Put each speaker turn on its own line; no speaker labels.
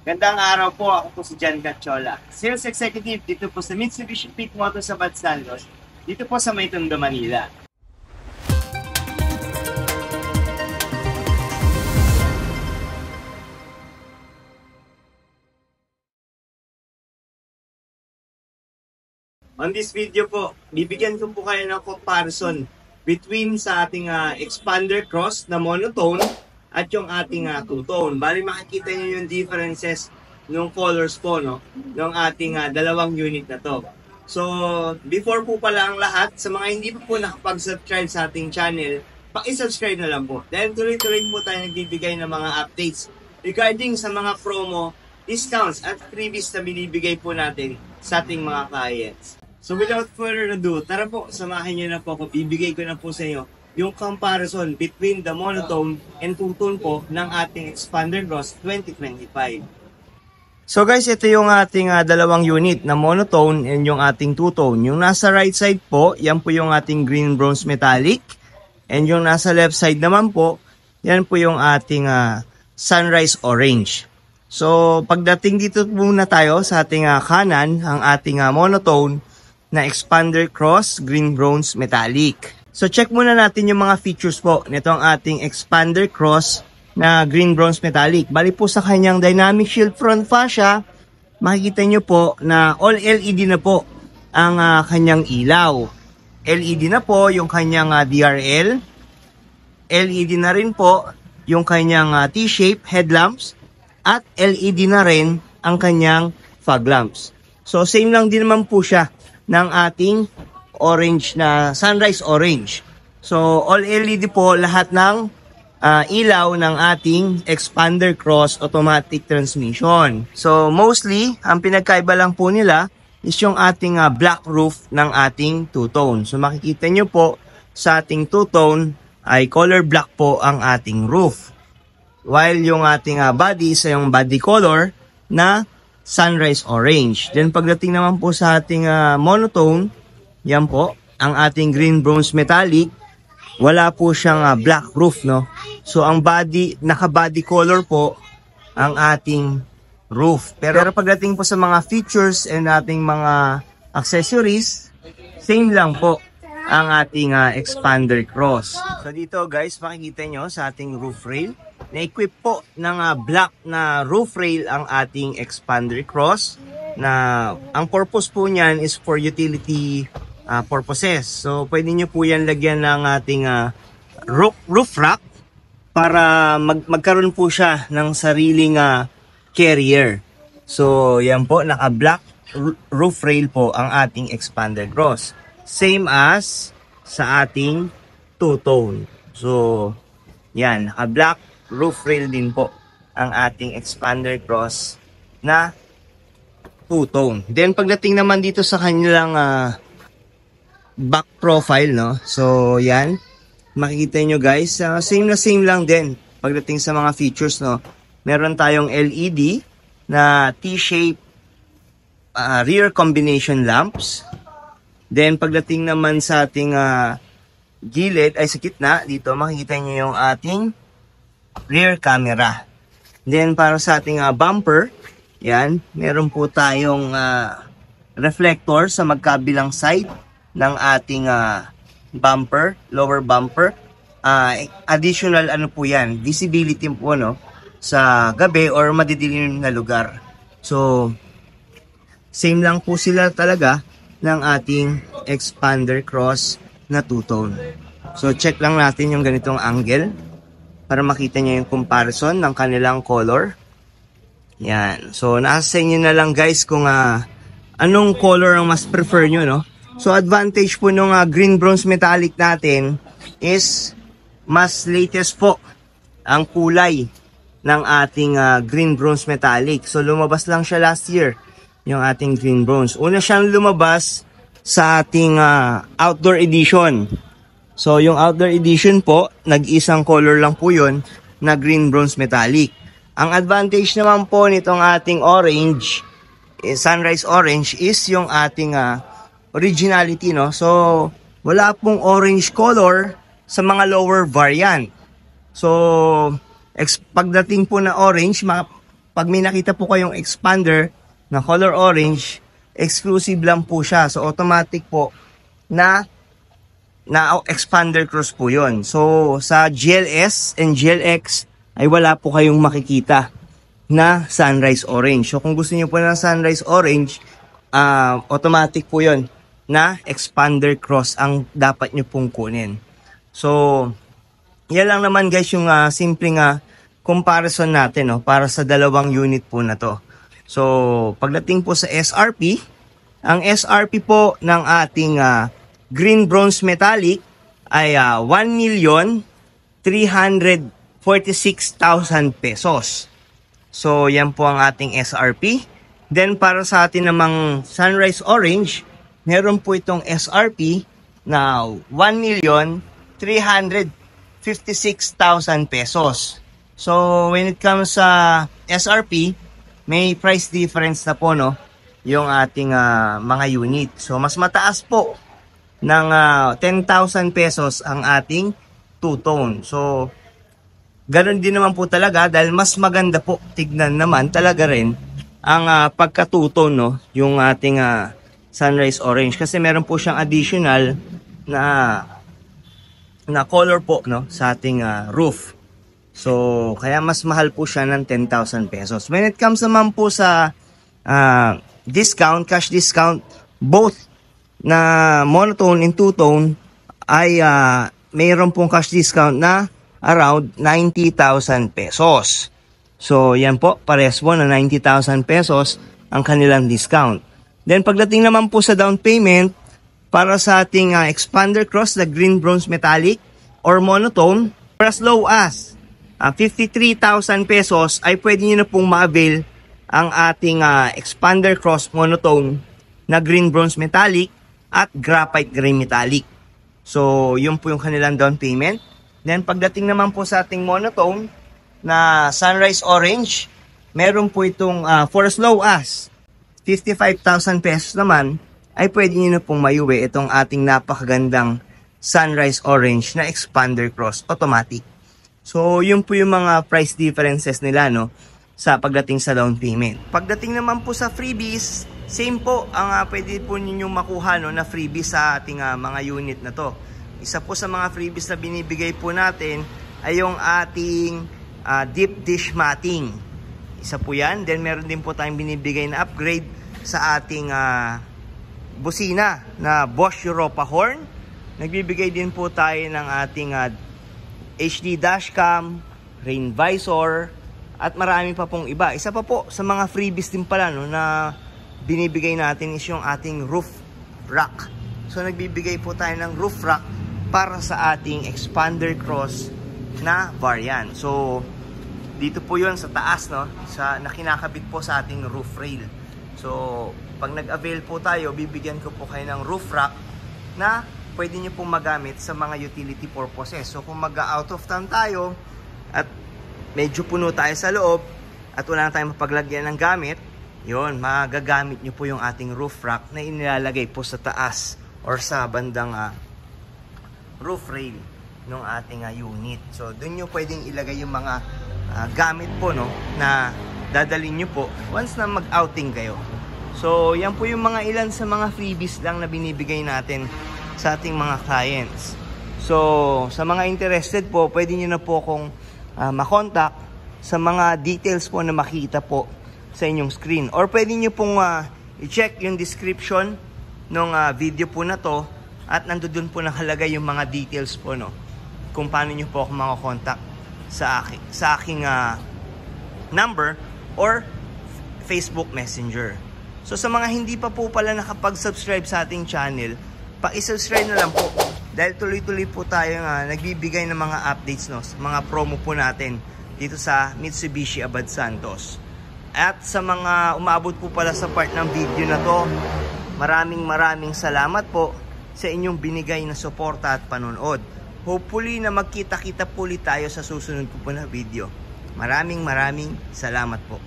Gandang araw po, ako po si John Gatchola, Sales Executive dito po sa Mitsubishi Fit Motors sa Bad Santos, dito po sa May Tondo, Manila. On this video po, bibigyan ko po kayo ng comparison between sa ating expander cross na monotone at yung ating two-tone. Bali makikita niyo yung differences ng colors po, no, ng ating dalawang unit na to. So, before po pala ang lahat, sa mga hindi po nakapag-subscribe sa ating channel, paki-subscribe na lang po. Dahil tuloy-tuloy po tayo nagbibigay ng mga updates regarding sa mga promo, discounts at freebies na binibigay po natin sa ating mga clients. So without further ado, tara po, samahan niyo na po ako. Bibigay ko na po sa inyo yung comparison between the monotone and two-tone po ng ating Expander Cross 2025. So guys, ito yung ating dalawang unit na monotone and yung ating two-tone. Yung nasa right side po, yan po yung ating green bronze metallic. And yung nasa left side naman po, yan po yung ating sunrise orange. So pagdating dito muna tayo sa ating kanan, ang ating monotone na Expander Cross Green Bronze Metallic. So check muna natin yung mga features po nitong ating Expander Cross na Green Bronze Metallic. Bali po sa kanyang Dynamic Shield Front Fascia, makikita nyo po na all LED na po ang kanyang ilaw. LED na po yung kanyang DRL. LED na rin po yung kanyang T-shape headlamps. At LED na rin ang kanyang fog lamps. So same lang din naman po siya ng ating orange na sunrise orange. So all LED po lahat ng ilaw ng ating Expander Cross automatic transmission. So mostly ang pinagkaiba lang po nila is yung ating black roof ng ating two-tone. So makikita nyo po sa ating two-tone ay color black po ang ating roof. While yung ating body sa yung body color na sunrise orange. Then pagdating naman po sa ating monotone, yan po, ang ating green bronze metallic, wala po siyang black roof, no? So ang body, naka-body color po ang ating roof. Pero pagdating po sa mga features and ating mga accessories, same lang po ang ating Expander Cross. So dito guys, makikita nyo sa ating roof rail, na-equip po ng black na roof rail ang ating Expander Cross na ang purpose po niyan is for utility purposes. So pwede nyo po yan lagyan ng ating roof rack para magkaroon po siya ng sariling carrier. So yan po, naka-black roof rail po ang ating Expander Cross. Same as sa ating two-tone. So yan, naka-black roof rail din po ang ating Expander Cross na two-tone. Then pagdating naman dito sa kanilang back profile, no? So yan, makikita nyo guys, same na same lang din pagdating sa mga features, no? Meron tayong LED na T-shape rear combination lamps. Then pagdating naman sa ating gilid ay sa gitna, dito makikita nyo yung ating rear camera. Then para sa ating bumper, yan, meron po tayong reflector sa magkabilang side ng ating bumper, lower bumper. Additional ano po yan, visibility po, no, sa gabi or madidilim na lugar. So same lang po sila talaga ng ating Expander Cross na two-tone. So check lang natin yung ganitong angle para makita nyo yung comparison ng kanilang color. Yan. So, nasa inyo na lang guys kung anong color ang mas prefer nyo, no? So, advantage po nung green bronze metallic natin is mas latest po ang kulay ng ating green bronze metallic. So, lumabas lang siya last year, yung ating green bronze. Una siyang lumabas sa ating outdoor edition. So, yung outdoor edition po, nag-isang color lang po yun na green bronze metallic. Ang advantage naman po nitong ating orange, sunrise orange, is yung ating originality, no? So, wala pong orange color sa mga lower variant. So, pagdating po na orange, pag may nakita po kayong expander na color orange, exclusive lang po siya. So automatic po na expander cross po yon. So sa GLS and GLX ay wala po kayong makikita na sunrise orange. So kung gusto niyo po ng sunrise orange, automatic po yon na expander cross ang dapat nyo pong kunin. So yan lang naman guys yung simpleng comparison natin, no, para sa dalawang unit po na to. So pagdating po sa SRP, ang SRP po ng ating green bronze metallic ay 1,346,000 pesos. So yan po ang ating SRP. Then para sa atin namang sunrise orange, meron po itong SRP na 1,356,000 pesos. So when it comes sa SRP, may price difference na po, no, yung ating mga unit. So mas mataas po ng 10,000 pesos ang ating two-tone. So ganoon din naman po talaga dahil mas maganda po tignan naman talaga rin ang pagka-two-tone, no, yung ating sunrise orange, kasi meron po siyang additional na color po, no, sa ating roof. So kaya mas mahal po siya ng 10,000 pesos. When it comes naman po sa discount, cash discount, both na monotone and two-tone ay mayroon pong cash discount na around 90,000 pesos. So yan po, parehas po na 90,000 pesos ang kanilang discount. Then pagdating naman po sa down payment, para sa ating expander cross na green bronze metallic or monotone, for as low as 53,000 pesos ay pwede nyo na pong ma-avail ang ating expander cross monotone na green bronze metallic at graphite gray metallic. So yun po yung kanilang down payment. Then pagdating naman po sa ating monotone na sunrise orange, meron po itong for as low as 55,000 pesos naman ay pwede nyo na pong mayuwi itong ating napakagandang sunrise orange na expander cross automatic. So yun po yung mga price differences nila, no, sa pagdating sa down payment. Pagdating naman po sa freebies, same po ang pwede po ninyong makuha, no, na freebies sa ating mga unit na to. Isa po sa mga freebies na binibigay po natin ay yung ating deep dish matting. Isa po yan. Then meron din po tayong binibigay na upgrade sa ating busina na Bosch Europa horn. Nagbibigay din po tayo ng ating HD dashcam, rain visor, at marami pa pong iba. Isa pa po sa mga freebies din pala, no, na binibigay natin is yung ating roof rack. So nagbibigay po tayo ng roof rack para sa ating expander cross na variant. So dito po yun sa taas, no, sa nakinakabit po sa ating roof rail. So pag nag-avail po tayo, bibigyan ko po kayo ng roof rack na pwede nyo pong magamit sa mga utility purposes. So kung mag-out of town tayo at medyo puno tayo sa loob at wala na tayong mapaglagyan ng gamit, yun, magagamit nyo po yung ating roof rack na inilalagay po sa taas or sa bandang roof rail ng ating unit. So dun nyo pwedeng ilagay yung mga gamit po, no, na dadalhin nyo po once na mag-outing kayo. So yan po yung mga ilan sa mga freebies lang na binibigay natin sa ating mga clients. So sa mga interested po, pwede nyo na po kung makontak sa mga details po na makita po sa inyong screen, or pwede nyo pong i-check yung description ng video po na to at nandoon po nakalagay yung mga details po, no, kung paano nyo po ako makakontak sa aking number or Facebook Messenger. So sa mga hindi pa po pala nakapag-subscribe sa ating channel, pa-subscribe na lang po dahil tuloy-tuloy po tayo nagbibigay ng mga updates, no, mga promo po natin dito sa Mitsubishi Abad Santos. At sa mga umabot po pala sa part ng video na to, maraming salamat po sa inyong binigay na suporta at panonood. Hopefully na magkita-kita po ulit tayo sa susunod ko po na video. Maraming salamat po.